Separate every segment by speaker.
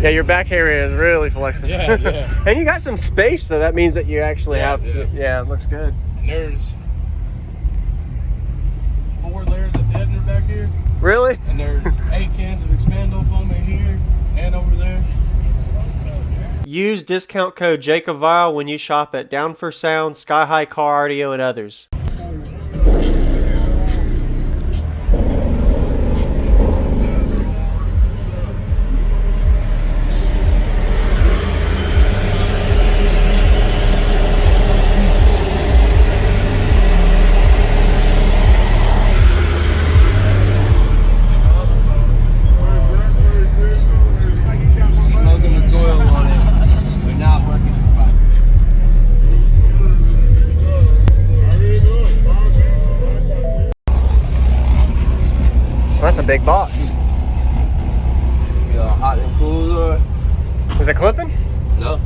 Speaker 1: Yeah, your back area is really flexing.
Speaker 2: Yeah, yeah.
Speaker 1: And you got some space, so that means that you actually have. Yeah, it looks good.
Speaker 2: And there's 4 layers of deadener back here.
Speaker 1: Really?
Speaker 2: And there's 8 cans of expando foam in here and over there.
Speaker 1: Use discount code JACOBVILE when you shop at Down for Sound, Sky High Car Audio, and others. That's a big box.
Speaker 3: Yeah, hot and cooler.
Speaker 1: Is it clipping?
Speaker 3: No.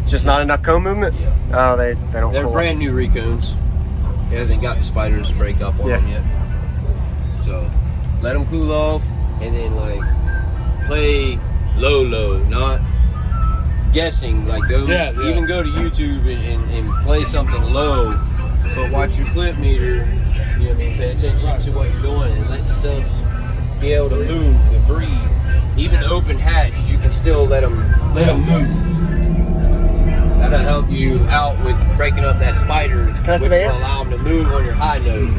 Speaker 1: It's just not enough cone movement?
Speaker 3: Yeah.
Speaker 1: Oh, they don't.
Speaker 3: They're brand new Recones. It hasn't got the spiders to break up on them yet. So let them cool off and then like play low, not guessing. Like go even go to YouTube and play something low, but watch your clip meter. You know what I mean? Pay attention to what you're doing and let the subs be able to move and breathe. Even open hatched, you can still let them move. That'll help you out with breaking up that spider, which will allow them to move on your high note.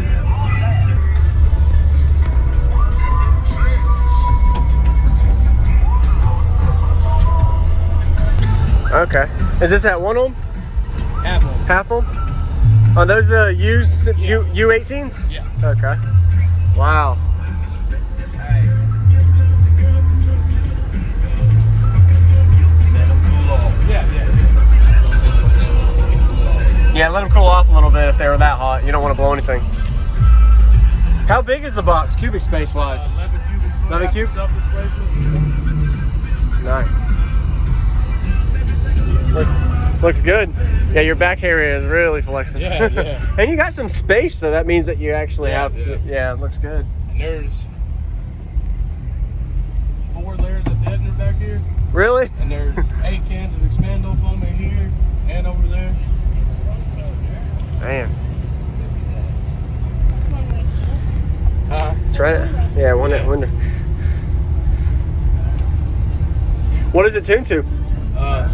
Speaker 1: Okay. Is this at 1 ohm?
Speaker 2: Half ohm.
Speaker 1: Half ohm? Are those the U18s?
Speaker 2: Yeah.
Speaker 1: Okay. Wow.
Speaker 2: Alright. Let them cool off. Yeah.
Speaker 1: Yeah, let them cool off a little bit if they were that hot. You don't want to blow anything. How big is the box, cubic space wise?
Speaker 2: 11 cubic foot.
Speaker 1: 11 cube?
Speaker 2: Self-displacement.
Speaker 1: Nice. Looks good. Yeah, your back area is really flexing.
Speaker 2: Yeah, yeah.
Speaker 1: And you got some space, so that means that you actually have.
Speaker 2: Yeah.
Speaker 1: It looks good.
Speaker 2: And there's 4 layers of deadener back here.
Speaker 1: Really?
Speaker 2: And there's 8 cans of expando foam in here and over there.
Speaker 1: Man. That's right. Yeah, window. What is it tuned to?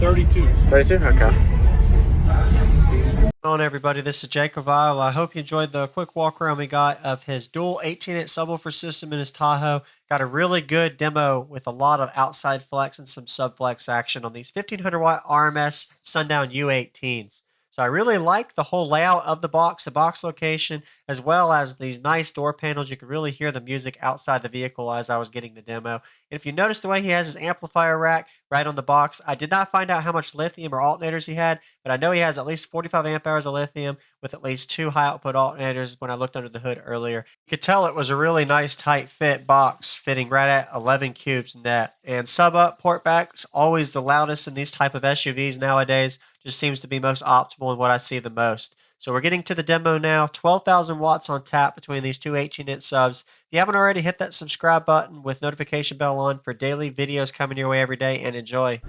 Speaker 2: 32.
Speaker 1: 32? Okay. Hello everybody, this is Jacob Vile. I hope you enjoyed the quick walk around we got of his dual 18-inch subwoofer system in his Tahoe. Got a really good demo with a lot of outside flex and some subflex action on these 1500 watt RMS Sundown U18s. So I really like the whole layout of the box location, as well as these nice door panels. You can really hear the music outside the vehicle as I was getting the demo. And if you notice the way he has his amplifier rack right on the box, I did not find out how much lithium or alternators he had, but I know he has at least 45 amp hours of lithium with at least 2 high output alternators when I looked under the hood earlier. You could tell it was a really nice tight fit box, fitting right at 11 cubes net. And sub up port back is always the loudest in these type of SUVs nowadays. Just seems to be most optimal in what I see the most. So we're getting to the demo now. 12,000 watts on tap between these two 18-inch subs. If you haven't already, hit that subscribe button with notification bell on for daily videos coming your way every day, and enjoy.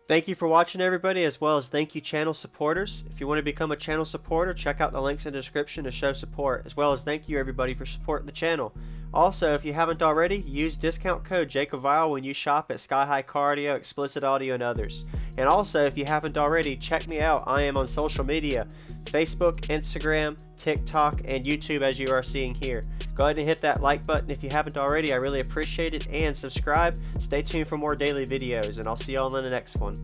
Speaker 1: Thank you for watching, everybody, as well as thank you channel supporters. If you want to become a channel supporter, check out the links in the description to show support, as well as thank you everybody for supporting the channel. Also, if you haven't already, use discount code JACOBVILE when you shop at Sky High Cardio, Explicit Audio, and others. And also, if you haven't already, check me out. I am on social media, Facebook, Instagram, TikTok, and YouTube, as you are seeing here. Go ahead and hit that like button if you haven't already. I really appreciate it. And subscribe. Stay tuned for more daily videos, and I'll see y'all in the next one.